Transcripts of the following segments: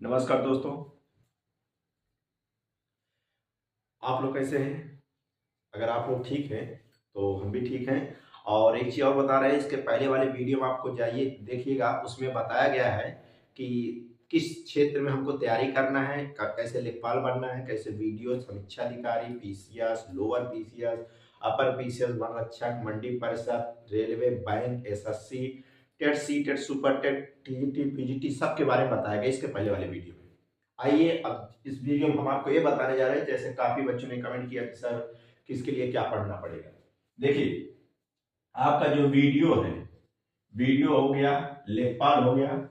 नमस्कार दोस्तों। आप लोग कैसे हैं? अगर आप लोग ठीक हैं तो हम भी ठीक हैं। और एक चीज़ और बता रहे हैं, इसके पहले वाले वीडियो में आपको जाइए देखिएगा, उसमें बताया गया है कि किस क्षेत्र में हमको तैयारी करना है, कैसे लेखपाल बनना है, कैसे वीडियो समीक्षा अधिकारी, PCS, lower PCS, upper PCS, वन रक्षक, मंडी परिषद, railway, bank, SSC, TET, C TET, super TET, TGT, PGT, सब के बारे में बताया गया इसके पहले वाले वीडियो में। आइए अब इस वीडियो में हम आपको ये बताने जा रहे हैं, जैसे काफी बच्चों ने कमेंट किया कि सर किसके लिए क्या पढ़ना पड़ेगा। देखिए, आपका जो वीडियो है, वीडियो हो गया, लेखपाल हो गया,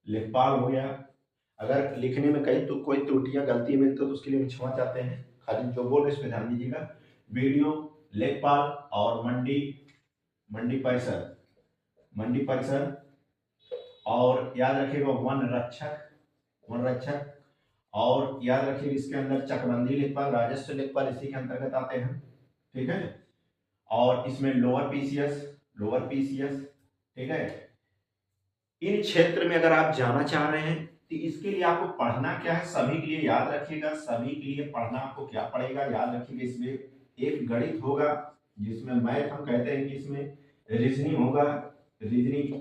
लेखपाल हो गया। अगर लिखने में कहीं तो कोई त्रुटियां गलती मिलती तो उसके लिए हम क्षमा चाहते हैं, खाली जो बोल रहे इसमें ध्यान दीजिएगा। वीडियो, लेखपाल और मंडी, मंडी परिषद, मंडी परिषद, और याद रखिएगा वन रक्षक, वन रक्षक, और याद रखिए इसके अंदर चकबंदी लेखपाल, राजस्व लेखपाल इसी के अंतर्गत आते हैं। ठीक है। और इसमें लोअर पीसीएस, लोअर पीसीएस। ठीक है। इन क्षेत्र में अगर आप जाना चाह रहे हैं तो इसके लिए आपको पढ़ना क्या है, सभी के लिए याद रखिएगा, सभी के लिए पढ़ना आपको क्या पड़ेगा, याद रखिएगा। इसमें एक गणित होगा जिसमें मैथ हम कहते हैं कि इसमें रीजनिंग होगा, रीजनिंग,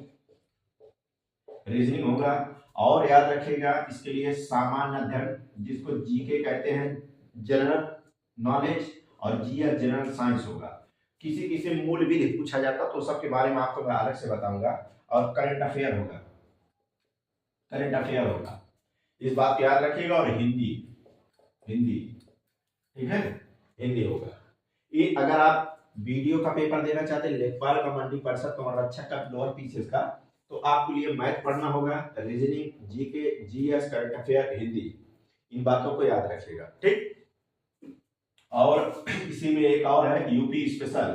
रीजनिंग होगा। और याद रखिएगा इसके लिए सामान्य अध्ययन जिसको जीके कहते हैं, जनरल नॉलेज, और जीएस जनरल साइंस होगा। किसी किसी मूल भी पूछा जाता तो सबके बारे में आपको मैं अलग से बताऊंगा। और करंट अफेयर होगा, करंट अफेयर होगा, इस बात को याद रखिएगा। और हिंदी, हिंदी, ठीक है, हिंदी होगा। ये अगर आप वीडियो का पेपर देना चाहते हैं, लेखपाल का, मंडी परिषद का, रक्षक का, लोअर पीसीएस का, तो आपके लिए मैथ पढ़ना होगा, reasoning, GK, GS, current affair, Hindi, इन बातों को याद रखिएगा। ठीक। और इसी में एक और है यूपी स्पेशल,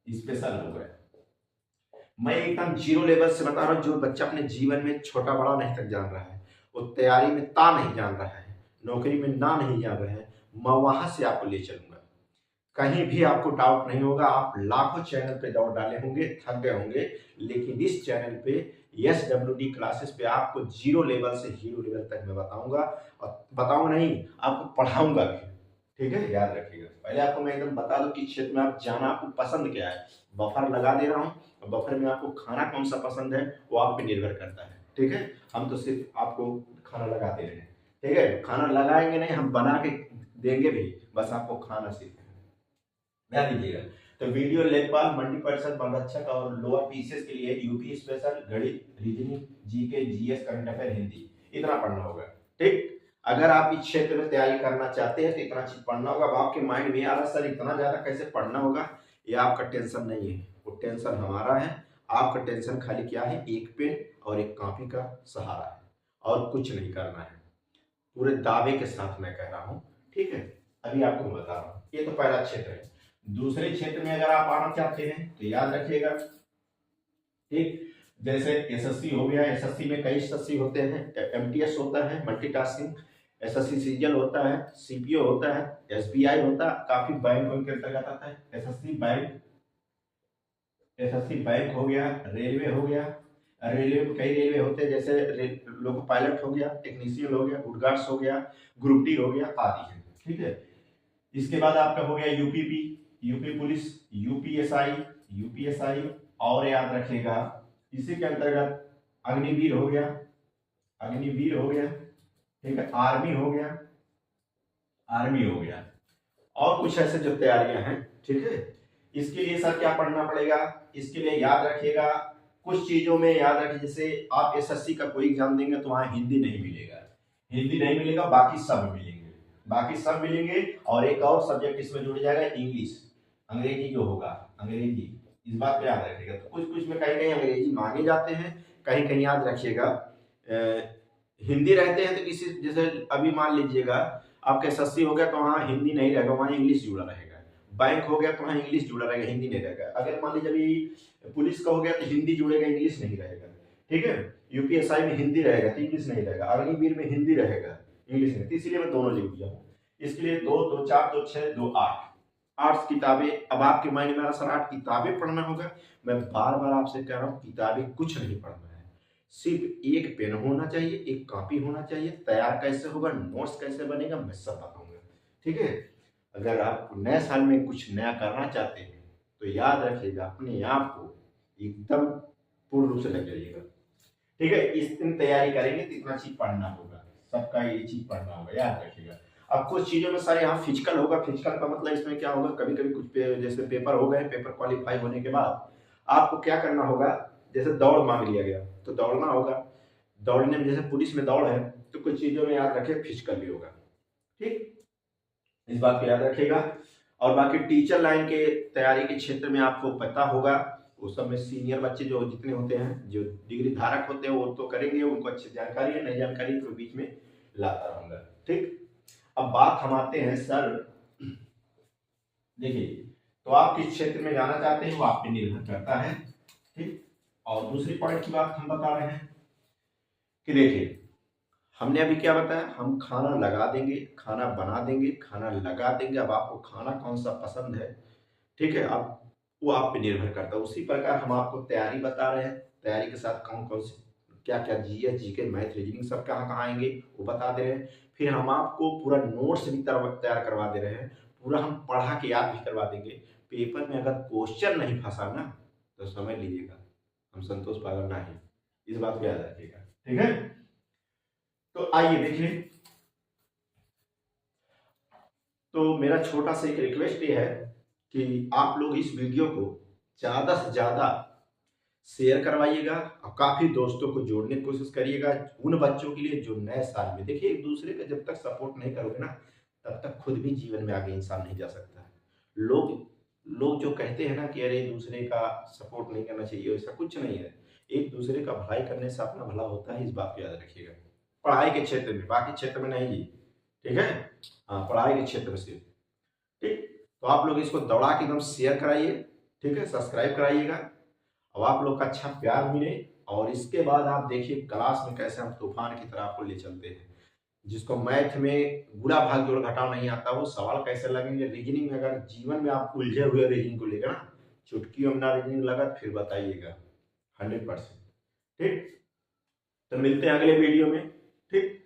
स्पेशल हो गया। मैं एकदम जीरो लेवल से बता रहा हूं, जो बच्चा अपने जीवन में छोटा बड़ा नहीं तक जान रहा है, वो तैयारी में ता नहीं जान रहा है, नौकरी में ना नहीं जान रहे हैं, मैं वहां से आपको ले चलूंगा। कहीं भी आपको डाउट नहीं होगा। आप लाखों चैनल पे डाउट डाले होंगे, थक गए होंगे, लेकिन इस चैनल पे SWD क्लासेस पे आपको जीरो लेवल से हीरो लेवल तक मैं बताऊंगा, और बताऊंगा नहीं, आपको पढ़ाऊंगा भी। ठीक है, याद रखिएगा। पहले आपको मैं एकदम बता दूं कि क्षेत्र में आप जाना आपको पसंद क्या है। बफर लगा दे रहा हूँ, बफर में आपको खाना कौन सा पसंद है वो आप पे निर्भर करता है। ठीक है, हम तो सिर्फ आपको खाना लगा दे रहे हैं। ठीक है, खाना लगाएंगे नहीं, हम बना के देंगे भी, बस आपको खाना सीखना है, ध्यान दीजिएगा। तो वीडियो, लेखपाल, मंडी परिषद, वन रक्षक और लोअर पीसीएस के लिए यूपी स्पेशल, गणित, reasoning, GK, GS, current affair, Hindi, इतना पढ़ना होगा। ठीक। अगर आप इस क्षेत्र में तैयारी करना चाहते हैं तो इतना चीज पढ़ना होगा। अब आपके माइंड में आ रहा सर इतना ज्यादा कैसे पढ़ना होगा, ये आपका टेंशन नहीं है, वो टेंशन हमारा है। आपका टेंशन खाली क्या है, एक पेन और एक कॉपी का सहारा है, और कुछ नहीं करना है। पूरे दावे के साथ मैं कह रहा हूं। ठीक है, अभी आपको मैं बता रहा हूं, ये तो पहला क्षेत्र है। दूसरे क्षेत्र में अगर आप आना चाहते हैं तो याद रखिएगा। ठीक। जैसे एसएससी हो गया, एसएससी में कई एसएससी होते हैं, एमटीएस होता है, मल्टीटास्किंग, एसएससी सीजन होता है, सीपीओ होता है, एसबीआई होता है, काफी बैंक उनके अंतर्गत आता है, एसएससी बैंक, एसएससी बैंक हो गया, रेलवे हो गया। रेलवे में कई रेलवे होते हैं, जैसे लोको पायलट हो गया, टेक्नीशियन हो गया, वुडगार्ड्स हो गया, ग्रुप डी हो गया, आदि है। ठीक है। इसके बाद आपका हो गया UPP, UP police, UPSI, UPSI, और याद रखिएगा इसी के अंतर्गत अग्निवीर हो गया, अग्निवीर हो गया। ठीक है, आर्मी हो गया, आर्मी हो गया, और कुछ ऐसे जो तैयारियां हैं। ठीक है, इसके लिए सर क्या पढ़ना पड़ेगा, इसके लिए याद रखिएगा कुछ चीजों में याद रखिए। जैसे आप एसएससी का कोई एग्जाम देंगे तो वहां हिंदी नहीं मिलेगा, हिंदी नहीं मिलेगा, बाकी सब मिलेंगे, बाकी सब मिलेंगे। और एक और सब्जेक्ट इसमें जुड़ जाएगा, इंग्लिश, अंग्रेजी जो होगा, अंग्रेजी, इस बात को याद रखिएगा। तो कुछ कुछ में कहीं कहीं अंग्रेजी मांगे जाते हैं, कहीं कहीं याद रखिएगा हिंदी रहते हैं। तो किसी जैसे अभी मान लीजिएगा आपका एसएससी हो गया तो वहाँ हिंदी नहीं रहेगा, वहाँ इंग्लिश जुड़ा रहेगा। बैंक हो गया तो वहाँ इंग्लिश जुड़ा रहेगा, हिंदी नहीं रहेगा। अगर मान लीजिए अभी पुलिस का हो गया तो हिंदी जुड़ेगा, इंग्लिश नहीं रहेगा। ठीक है, यूपीएसआई में हिंदी रहेगा तो इंग्लिश नहीं रहेगा, अग्निवीर में हिंदी रहेगा, इंग्लिश नहीं। तो इसीलिए मैं दोनों लिख दिया हूँ। इसके लिए 2, 2, 4, 2, 6, 2, 8, 8 किताबें। अब आपके माइंड में आ रहा सर 8 किताबें पढ़ना होगा, मैं बार बार आपसे कह रहा हूँ किताबें कुछ नहीं पढ़ना है। सिर्फ एक पेन होना चाहिए, एक कॉपी होना चाहिए। तैयार कैसे होगा, नोट्स कैसे बनेगा, मैं सब बताऊंगा। ठीक है। अगर आप नए साल में कुछ नया करना चाहते हैं तो याद रखिएगा, अपने आप को एकदम पूर्ण रूप से लग जाइएगा। ठीक है। इस दिन तैयारी करेंगे तो इतना चीज पढ़ना होगा, सबका ये चीज पढ़ना होगा, याद रखिएगा। अब कुछ चीजों में सर यहाँ फिजिकल होगा। फिजिकल का मतलब इसमें क्या होगा, कभी कभी कुछ जैसे पेपर हो गए, पेपर क्वालिफाई होने के बाद आपको क्या करना होगा, जैसे दौड़ मांग लिया गया तो दौड़ना होगा। दौड़ने में जैसे पुलिस में दौड़ है तो कुछ चीजों में याद रखिए फिजिकल भी होगा। ठीक, इस बात को याद रखिएगा। और बाकी टीचर लाइन के तैयारी के क्षेत्र में आपको पता होगा, उस सब में सीनियर बच्चे जो जितने होते हैं, जो डिग्री धारक होते हैं, वो तो करेंगे, उनको अच्छी जानकारी है, नई जानकारी तो बीच में लाता रहूंगा। ठीक, अब बात हम आते हैं सर, देखिए तो आप किस क्षेत्र में जाना चाहते हैं वो आप पे निर्भर करता है। ठीक, और दूसरी पॉइंट की बात हम बता रहे हैं कि देखिए हमने अभी क्या बताया, हम खाना लगा देंगे, खाना बना देंगे, खाना लगा देंगे। अब आपको खाना कौन सा पसंद है, ठीक है, अब वो आप पे निर्भर करता है। उसी प्रकार हम आपको तैयारी बता रहे हैं, तैयारी के साथ कौन कौन से क्या क्या जीएस जीके मैथ रीजनिंग सब कहाँ कहाँ आएंगे वो बता दे रहे हैं। फिर हम आपको पूरा नोट्स भी तैयार करवा दे रहे हैं, पूरा हम पढ़ा के याद भी करवा देंगे। पेपर में अगर क्वेश्चन नहीं फंसा ना तो समझ लीजिएगा हम संतोष पागर ना ही, इस बात को याद रखिएगा। ठीक है, तो आइए देखिए, तो मेरा छोटा सा एक रिक्वेस्ट ये है कि आप लोग इस वीडियो को ज्यादा से ज्यादा शेयर करवाइएगा और काफी दोस्तों को जोड़ने की कोशिश करिएगा, उन बच्चों के लिए जो नए साल में, देखिए एक दूसरे का जब तक सपोर्ट नहीं करोगे ना तब तक खुद भी जीवन में आगे इंसान नहीं जा सकता है। लोग लोग जो कहते हैं ना कि अरे दूसरे का सपोर्ट नहीं करना चाहिए, ऐसा कुछ नहीं है। एक दूसरे का भलाई करने से अपना भला होता है, इस बात को याद रखिएगा। पढ़ाई के क्षेत्र में, बाकी क्षेत्र में नहीं जी। ठीक है, हाँ पढ़ाई के क्षेत्र में सिर्फ। ठीक, तो आप लोग इसको दौड़ा के एकदम शेयर कराइए। ठीक है, सब्सक्राइब कराइएगा। अब आप लोग का अच्छा प्यार मिले और इसके बाद आप देखिए क्लास में कैसे हम तूफान की तरह आपको ले चलते हैं। जिसको मैथ में गुणा भाग जोड़ घटाव नहीं आता वो सवाल कैसे लगेंगे, रीजनिंग में अगर जीवन में आप उलझे हुए रीजनिंग को लेकर ना, चुटकी अपना रीजनिंग लगा फिर बताइएगा 100%। ठीक, तो मिलते हैं अगले वीडियो में। ठीक।